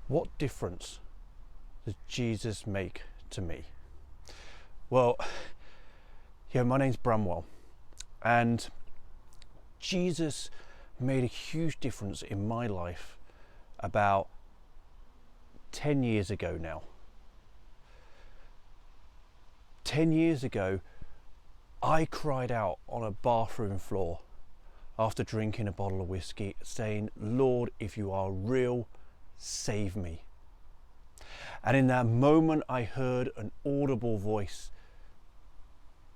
What difference does Jesus make to me? Well, my name's Bramwell, and Jesus made a huge difference in my life about 10 years ago now. 10 years ago, I cried out on a bathroom floor after drinking a bottle of whiskey, saying, "Lord, if you are real, save me." And in that moment, I heard an audible voice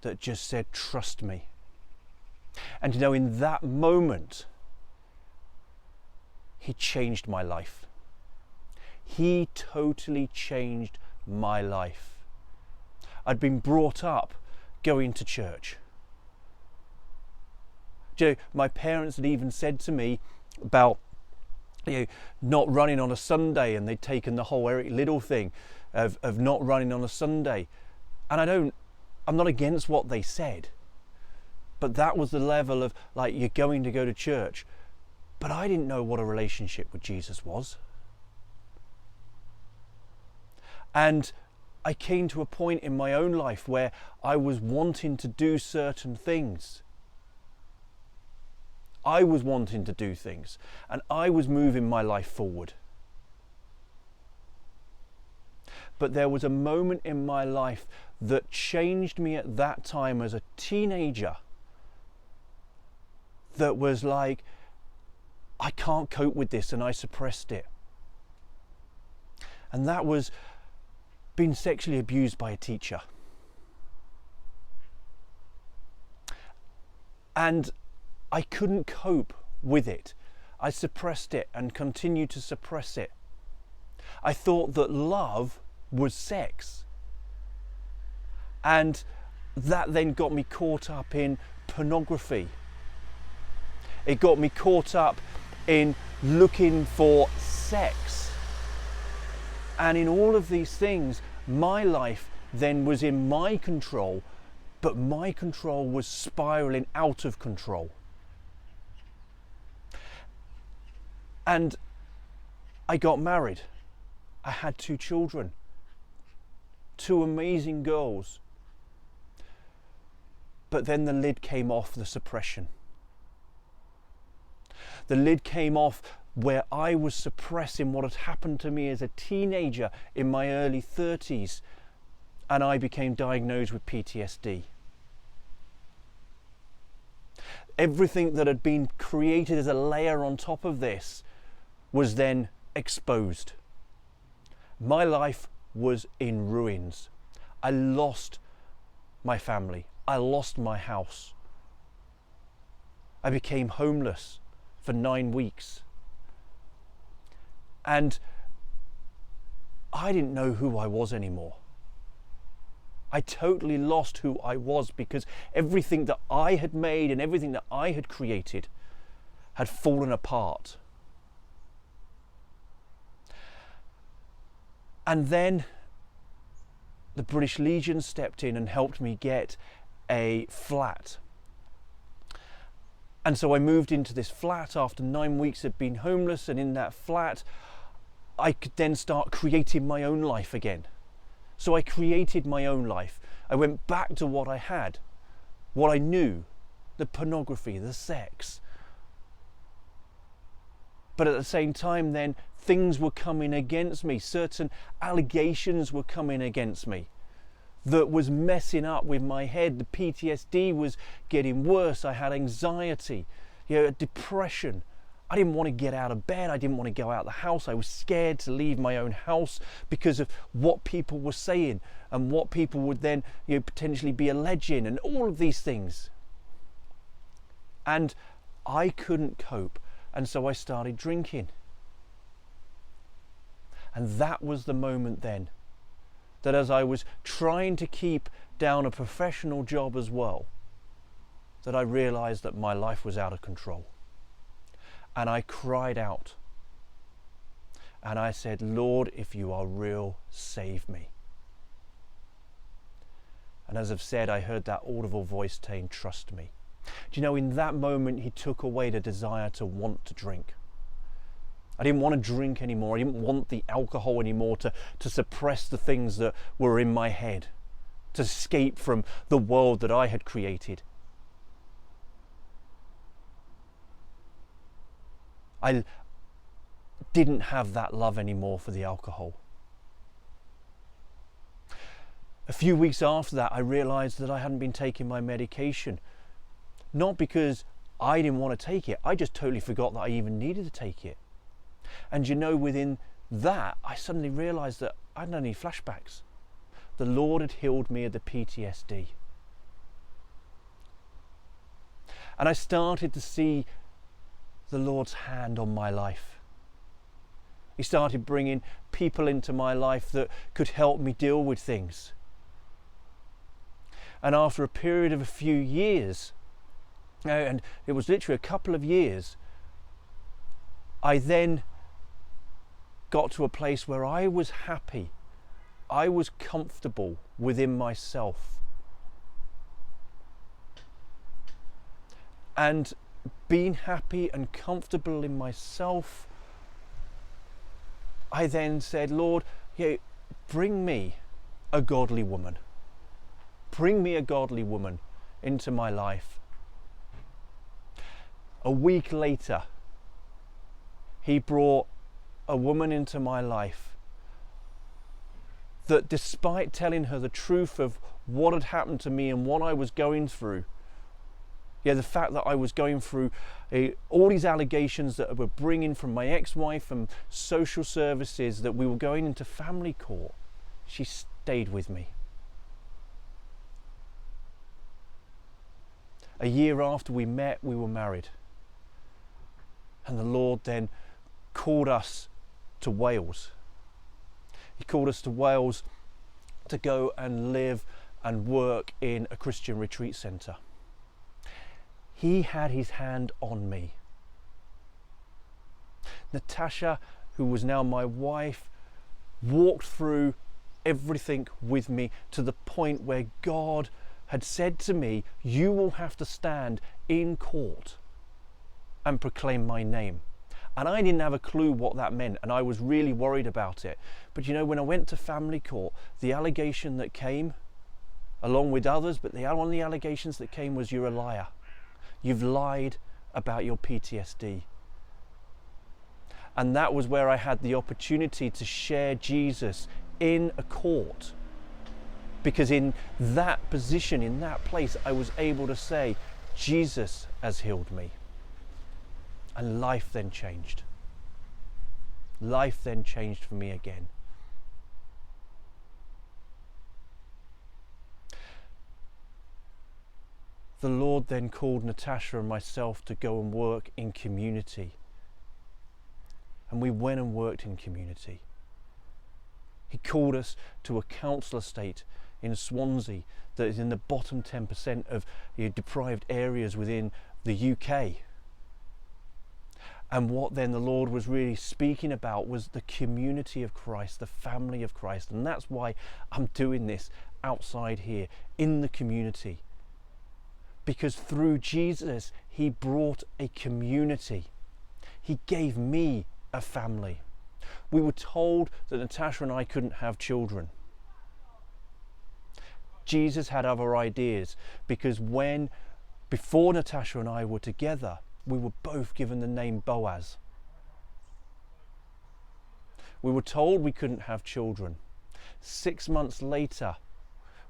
that just said, "Trust me." And in that moment, he changed my life. He totally changed my life. I'd been brought up going to church. My parents had even said to me about not running on a Sunday, and they'd taken the whole Eric Liddell thing of not running on a Sunday. And I'm not against what they said, but that was the level of you're going to go to church. But I didn't know what a relationship with Jesus was. And I came to a point in my own life where I was wanting to do certain things. I was wanting to do things, and I was moving my life forward. But there was a moment in my life that changed me at that time as a teenager that was like, I can't cope with this, and I suppressed it. And that was being sexually abused by a teacher. And I couldn't cope with it. I suppressed it and continued to suppress it. I thought that love was sex. And that then got me caught up in pornography. It got me caught up in looking for sex. And in all of these things, my life then was in my control, but my control was spiraling out of control. And I got married. I had 2 children, 2 amazing girls. But then the lid came off the suppression. The lid came off where I was suppressing what had happened to me as a teenager in my early 30s, and I became diagnosed with PTSD. Everything that had been created as a layer on top of this was then exposed. My life was in ruins. I lost my family. I lost my house. I became homeless for 9 weeks. And I didn't know who I was anymore. I totally lost who I was, because everything that I had made and everything that I had created had fallen apart. And then the British Legion stepped in and helped me get a flat. And so I moved into this flat after 9 weeks of being homeless, and in that flat I could then start creating my own life again. So I created my own life. I went back to what I had, what I knew, the pornography, the sex. But at the same time then, things were coming against me. Certain allegations were coming against me that was messing up with my head. The PTSD was getting worse. I had anxiety, depression. I didn't want to get out of bed. I didn't want to go out of the house. I was scared to leave my own house because of what people were saying and what people would then potentially be alleging, and all of these things. And I couldn't cope. And so I started drinking. And that was the moment then that, as I was trying to keep down a professional job as well, that I realized that my life was out of control. And I cried out. And I said, "Lord, if you are real, save me." And as I've said, I heard that audible voice saying, "Trust me." Do you know, in that moment, he took away the desire to want to drink. I didn't want to drink anymore. I didn't want the alcohol anymore to suppress the things that were in my head, to escape from the world that I had created. I didn't have that love anymore for the alcohol. A few weeks after that, I realised that I hadn't been taking my medication. Not because I didn't want to take it, I just totally forgot that I even needed to take it. And you know, within that, I suddenly realised that I hadn't had any flashbacks. The Lord had healed me of the PTSD. And I started to see the Lord's hand on my life. He started bringing people into my life that could help me deal with things. And after a period of a few years, and it was literally a couple of years, I then got to a place where I was happy. I was comfortable within myself. And being happy and comfortable in myself, I then said, Lord, bring me a godly woman. Bring me a godly woman into my life. A week later, he brought a woman into my life that, despite telling her the truth of what had happened to me and what I was going through, the fact that I was going through all these allegations that were bringing from my ex-wife and social services, that we were going into family court, she stayed with me. A year after we met, we were married. And the Lord then called us to Wales. He called us to Wales to go and live and work in a Christian retreat centre. He had his hand on me. Natasha, who was now my wife, walked through everything with me to the point where God had said to me, you will have to stand in court and proclaim my name. And I didn't have a clue what that meant, and I was really worried about it. But you know, when I went to family court, the allegation that came, along with others, but one of the allegations that came was, you're a liar. You've lied about your PTSD. And that was where I had the opportunity to share Jesus in a court. Because in that position, in that place, I was able to say, Jesus has healed me. And life then changed. Life then changed for me again. The Lord then called Natasha and myself to go and work in community. And we went and worked in community. He called us to a council estate in Swansea that is in the bottom 10% of deprived areas within the UK. And what then the Lord was really speaking about was the community of Christ, the family of Christ. And that's why I'm doing this outside here, in the community. Because through Jesus, he brought a community. He gave me a family. We were told that Natasha and I couldn't have children. Jesus had other ideas, because before Natasha and I were together, we were both given the name Boaz. We were told we couldn't have children. 6 months later,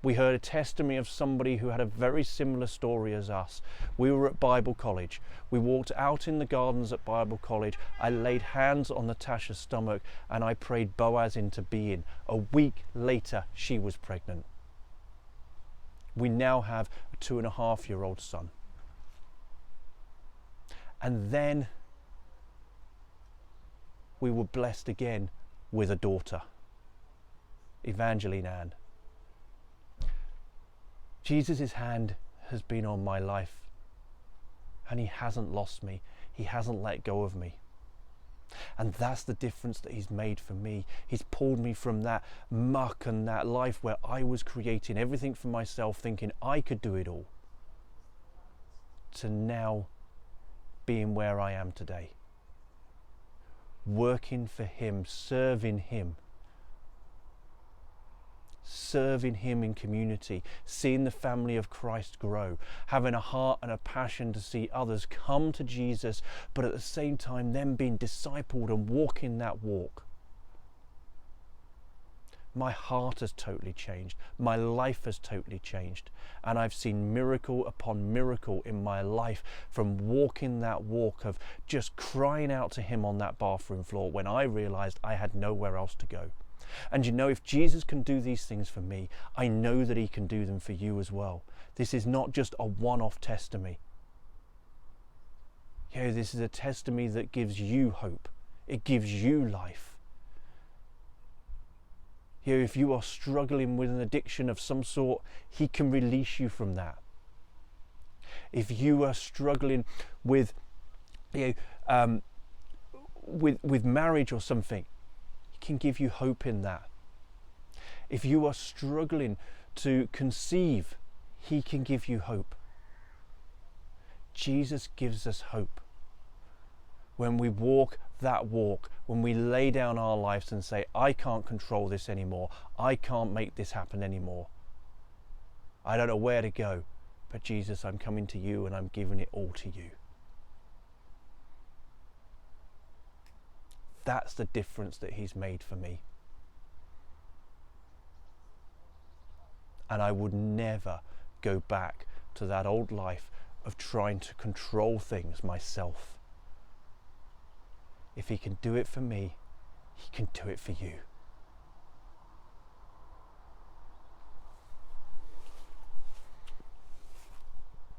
we heard a testimony of somebody who had a very similar story as us. We were at Bible college. We walked out in the gardens at Bible college. I laid hands on Natasha's stomach and I prayed Boaz into being. A week later, she was pregnant. We now have a 2.5-year-old son. And then we were blessed again with a daughter, Evangeline Ann. Jesus' hand has been on my life, and he hasn't lost me. He hasn't let go of me. And that's the difference that he's made for me. He's pulled me from that muck and that life where I was creating everything for myself, thinking I could do it all, to now being where I am today. working for him, serving him in community, seeing the family of Christ grow, having a heart and a passion to see others come to Jesus, but at the same time them being discipled and walking that walk. My heart has totally changed. My life has totally changed. And I've seen miracle upon miracle in my life from walking that walk of just crying out to him on that bathroom floor when I realized I had nowhere else to go. And you know, if Jesus can do these things for me, I know that he can do them for you as well. This is not just a one-off testimony. This is a testimony that gives you hope. It gives you life. If you are struggling with an addiction of some sort, he can release you from that. If you are struggling with marriage or something, he can give you hope in that. If you are struggling to conceive, he can give you hope. Jesus gives us hope. When we walk that walk, when we lay down our lives and say, I can't control this anymore, I can't make this happen anymore, I don't know where to go, but Jesus, I'm coming to you and I'm giving it all to you. That's the difference that he's made for me. And I would never go back to that old life of trying to control things myself. If he can do it for me, he can do it for you.